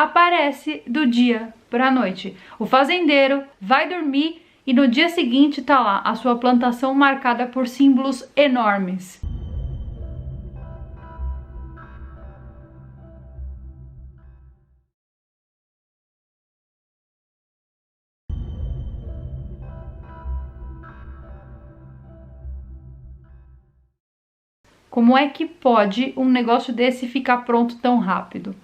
aparece do dia para a noite. O fazendeiro vai dormir e no dia seguinte tá lá a sua plantação marcada por símbolos enormes. Como é que pode um negócio desse ficar pronto tão rápido?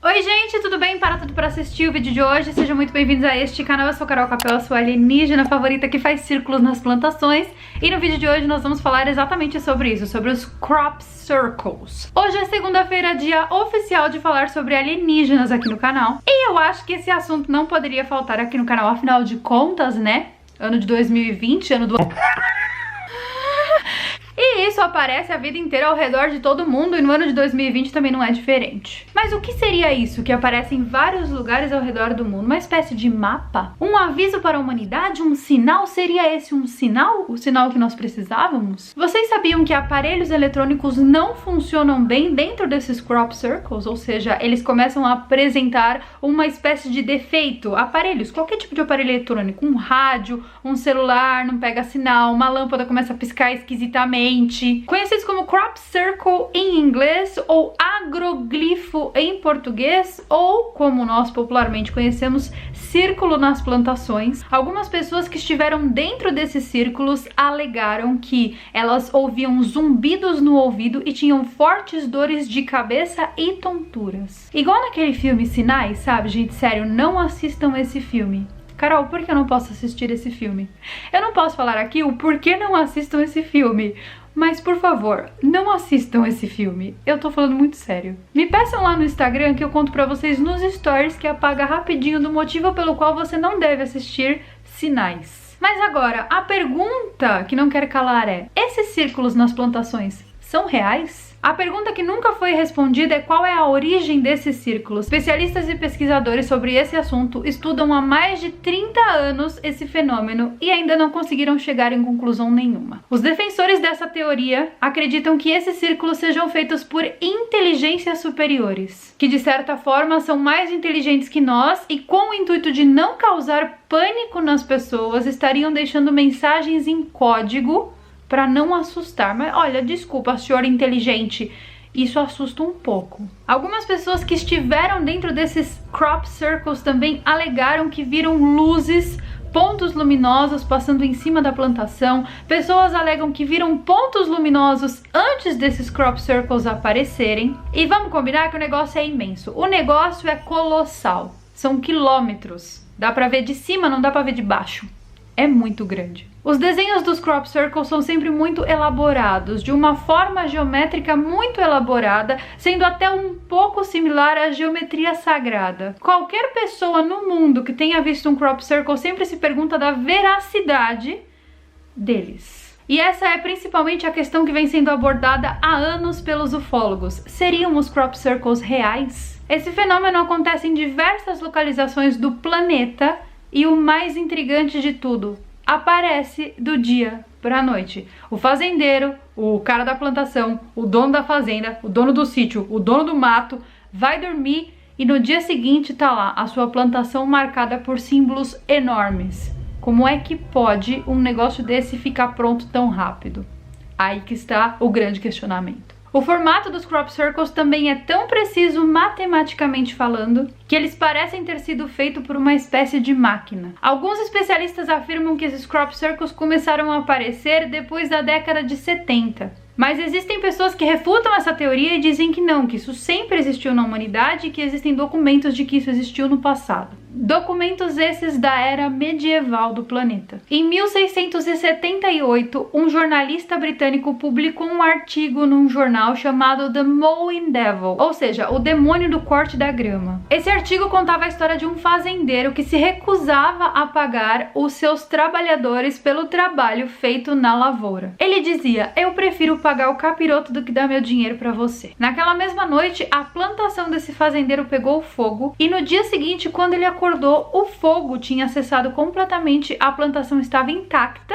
Oi gente, tudo bem? Para tudo para assistir o vídeo de hoje. Sejam muito bem-vindos a este canal. Eu sou a Carol Capel, a sua alienígena favorita que faz círculos nas plantações. E no vídeo de hoje nós vamos falar exatamente sobre isso, sobre os crop circles. Hoje é segunda-feira, dia oficial de falar sobre alienígenas aqui no canal. E eu acho que esse assunto não poderia faltar aqui no canal, afinal de contas, né? Ano de 2020, ano do... E isso aparece a vida inteira ao redor de todo mundo e no ano de 2020 também não é diferente. Mas o que seria isso que aparece em vários lugares ao redor do mundo? Uma espécie de mapa? Um aviso para a humanidade? Um sinal? Seria esse um sinal? O sinal que nós precisávamos? Vocês sabiam que aparelhos eletrônicos não funcionam bem dentro desses crop circles? Ou seja, eles começam a apresentar uma espécie de defeito. Aparelhos, qualquer tipo de aparelho eletrônico, um rádio, um celular não pega sinal, uma lâmpada começa a piscar esquisitamente. Conhecidos como crop circle em inglês ou agroglifo em português, ou como nós popularmente conhecemos, círculo nas plantações. Algumas pessoas que estiveram dentro desses círculos alegaram que elas ouviam zumbidos no ouvido e tinham fortes dores de cabeça e tonturas. Igual naquele filme Sinais, sabe, gente? Sério, não assistam esse filme. Carol, por que eu não posso assistir esse filme? Eu não posso falar aqui o porquê não assistam esse filme, mas por favor, não assistam esse filme. Eu tô falando muito sério. Me peçam lá no Instagram que eu conto pra vocês nos stories que apaga rapidinho do motivo pelo qual você não deve assistir Sinais. Mas agora, a pergunta que não quer calar é: esses círculos nas plantações são reais? A pergunta que nunca foi respondida é qual é a origem desses círculos. Especialistas e pesquisadores sobre esse assunto estudam há mais de 30 anos esse fenômeno e ainda não conseguiram chegar em conclusão nenhuma. Os defensores dessa teoria acreditam que esses círculos sejam feitos por inteligências superiores, que de certa forma são mais inteligentes que nós e com o intuito de não causar pânico nas pessoas, estariam deixando mensagens em código para não assustar. Mas olha, desculpa, senhor inteligente, isso assusta um pouco. Algumas pessoas que estiveram dentro desses crop circles também alegaram que viram luzes, pontos luminosos passando em cima da plantação. Pessoas alegam que viram pontos luminosos antes desses crop circles aparecerem. E vamos combinar que o negócio é imenso. O negócio é colossal. São quilômetros. Dá pra ver de cima, não dá pra ver de baixo. É muito grande. Os desenhos dos crop circles são sempre muito elaborados, de uma forma geométrica muito elaborada, sendo até um pouco similar à geometria sagrada. Qualquer pessoa no mundo que tenha visto um crop circle sempre se pergunta da veracidade deles. E essa é principalmente a questão que vem sendo abordada há anos pelos ufólogos. Seriam os crop circles reais? Esse fenômeno acontece em diversas localizações do planeta e o mais intrigante de tudo, aparece do dia para a noite. O fazendeiro, o cara da plantação, o dono da fazenda, o dono do sítio, o dono do mato, vai dormir e no dia seguinte tá lá a sua plantação marcada por símbolos enormes. Como é que pode um negócio desse ficar pronto tão rápido? Aí que está o grande questionamento. O formato dos crop circles também é tão preciso matematicamente falando que eles parecem ter sido feitos por uma espécie de máquina. Alguns especialistas afirmam que esses crop circles começaram a aparecer depois da década de 70. Mas existem pessoas que refutam essa teoria e dizem que não, que isso sempre existiu na humanidade e que existem documentos de que isso existiu no passado. Documentos esses da era medieval do planeta. Em 1678, um jornalista britânico publicou um artigo num jornal chamado The Mowing Devil, ou seja, o demônio do corte da grama. Esse artigo contava a história de um fazendeiro que se recusava a pagar os seus trabalhadores pelo trabalho feito na lavoura. Ele dizia: eu prefiro pagar o capiroto do que dar meu dinheiro para você. Naquela mesma noite, a plantação desse fazendeiro pegou fogo e no dia seguinte, quando ele acordou, o fogo tinha cessado completamente, a plantação estava intacta,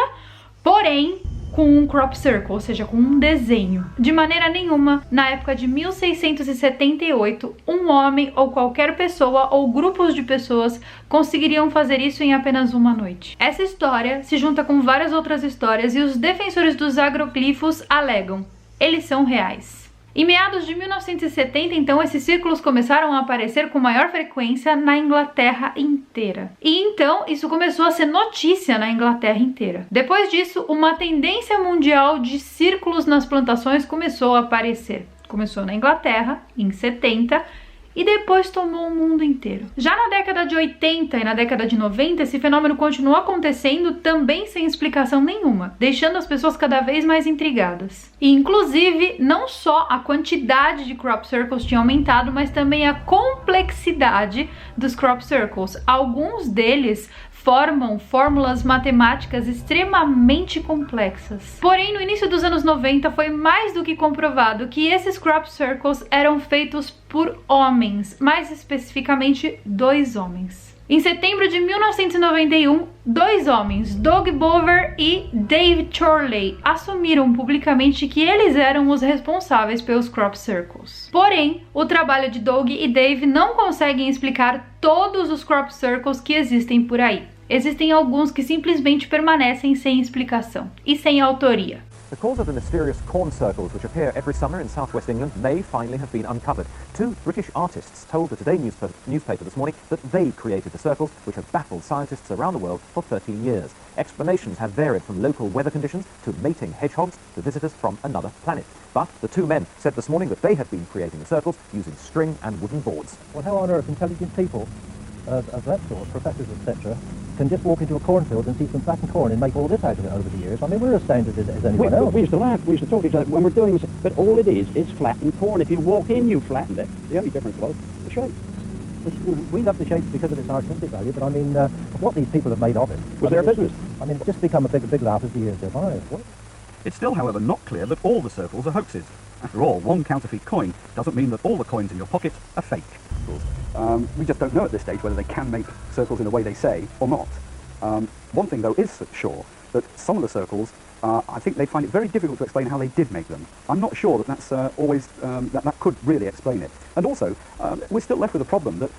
porém com um crop circle, ou seja, com um desenho. De maneira nenhuma, na época de 1678, um homem ou qualquer pessoa ou grupos de pessoas conseguiriam fazer isso em apenas uma noite. Essa história se junta com várias outras histórias e os defensores dos agroglifos alegam: eles são reais. Em meados de 1970, então, esses círculos começaram a aparecer com maior frequência na Inglaterra inteira. E então, isso começou a ser notícia na Inglaterra inteira. Depois disso, uma tendência mundial de círculos nas plantações começou a aparecer. Começou na Inglaterra, em 70, e depois tomou o mundo inteiro. Já na década de 80 e na década de 90, esse fenômeno continuou acontecendo também sem explicação nenhuma, deixando as pessoas cada vez mais intrigadas. E inclusive, não só a quantidade de crop circles tinha aumentado, mas também a complexidade dos crop circles. Alguns deles formam fórmulas matemáticas extremamente complexas. Porém, no início dos anos 90 foi mais do que comprovado que esses crop circles eram feitos por homens, mais especificamente 2 homens. Em setembro de 1991, 2 homens, Doug Bover e Dave Chorley, assumiram publicamente que eles eram os responsáveis pelos crop circles. Porém, o trabalho de Doug e Dave não conseguem explicar todos os crop circles que existem por aí. Existem alguns que simplesmente permanecem sem explicação e sem autoria. The cause of the mysterious corn circles which appear every summer in southwest England may finally have been uncovered. 2 British artists told the Today newspaper this morning that they created the circles which have baffled scientists around the world for 13 years. Explanations have varied from local weather conditions to mating hedgehogs to visitors from another planet. But the 2 men said this morning that they had been creating the circles using string and wooden boards. Well, how on earth intelligent people of that sort, professors, etc., can just walk into a cornfield and see some flattened corn and make all this out of it over the years? I mean, we're as astounded as anyone else. We used to laugh, we used to talk to each other when we're doing this, but all it is flattened corn. If you walk in, you flattened it. The only difference was the shape. We love the shape because of its artistic value, but I mean, what these people have made of it was their business. I mean, it's just become a big laugh as the years go by. It's still, however, not clear that all the circles are hoaxes. After all, one counterfeit coin doesn't mean that all the coins in your pocket are fake. We just don't know at this stage whether they can make circles in the way they say or not. One thing, though, is sure, that some of the circles, I think they find it very difficult to explain how they did make them. I'm not sure that that's always, that could really explain it. And also, we're still left with the problem that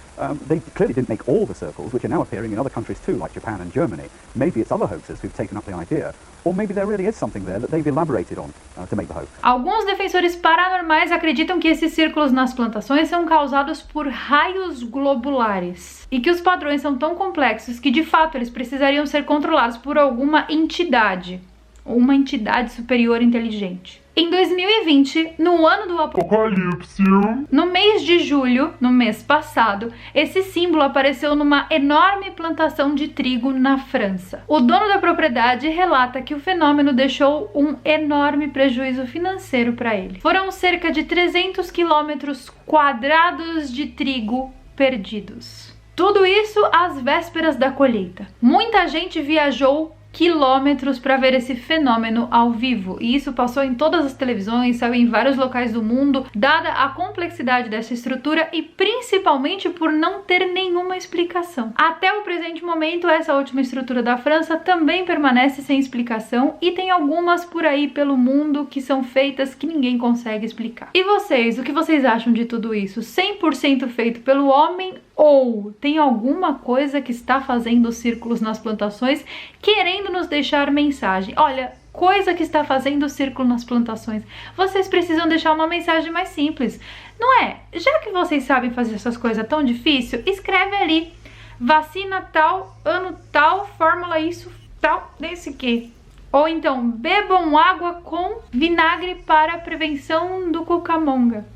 they clearly didn't make all the circles, which are now appearing in other countries too, like Japan and Germany. Maybe it's other hoaxers who've taken up the idea, or maybe there really is something there that they've elaborated on to make the hoax. Alguns defensores paranormais acreditam que esses círculos nas plantações são causados por raios globulares e que os padrões são tão complexos que, de fato, eles precisariam ser controlados por alguma entidade, uma entidade superior inteligente. Em 2020, no ano do Apocalipse, no mês de julho, no mês passado, esse símbolo apareceu numa enorme plantação de trigo na França. O dono da propriedade relata que o fenômeno deixou um enorme prejuízo financeiro para ele. Foram cerca de 300 quilômetros quadrados de trigo perdidos. Tudo isso às vésperas da colheita. Muita gente viajou quilômetros para ver esse fenômeno ao vivo, e isso passou em todas as televisões, saiu em vários locais do mundo, dada a complexidade dessa estrutura e principalmente por não ter nenhuma explicação. Até o presente momento, essa última estrutura da França também permanece sem explicação, e tem algumas por aí pelo mundo que são feitas que ninguém consegue explicar. E vocês, o que vocês acham de tudo isso? 100% feito pelo homem, ou tem alguma coisa que está fazendo círculos nas plantações, querendo nos deixar mensagem? Olha, coisa que está fazendo círculo nas plantações. Vocês precisam deixar uma mensagem mais simples, não é? Já que vocês sabem fazer essas coisas tão difícil, escreve ali: vacina tal, ano tal, fórmula isso, tal, desse que. Ou então, bebam água com vinagre para a prevenção do cucamonga.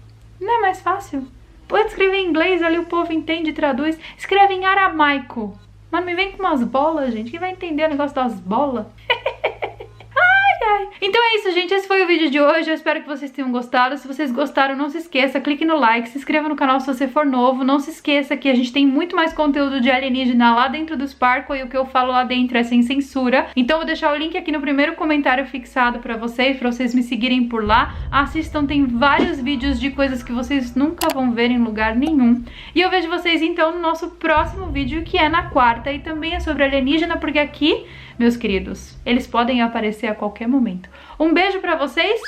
Não é mais fácil? Pode escrever em inglês, ali o povo entende e traduz. Escreve em aramaico. Mas não me vem com umas bolas, gente. Quem vai entender o negócio das bolas? Então é isso, gente, esse foi o vídeo de hoje, eu espero que vocês tenham gostado. Se vocês gostaram, não se esqueça, clique no like, se inscreva no canal se você for novo. Não se esqueça que a gente tem muito mais conteúdo de alienígena lá dentro do Sparkle, e o que eu falo lá dentro é sem censura. Então eu vou deixar o link aqui no primeiro comentário fixado pra vocês me seguirem por lá. Assistam, tem vários vídeos de coisas que vocês nunca vão ver em lugar nenhum. E eu vejo vocês então no nosso próximo vídeo, que é na quarta, e também é sobre alienígena, porque aqui meus queridos. Eles podem aparecer a qualquer momento. Um beijo pra vocês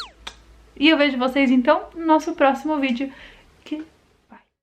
e eu vejo vocês então no nosso próximo vídeo.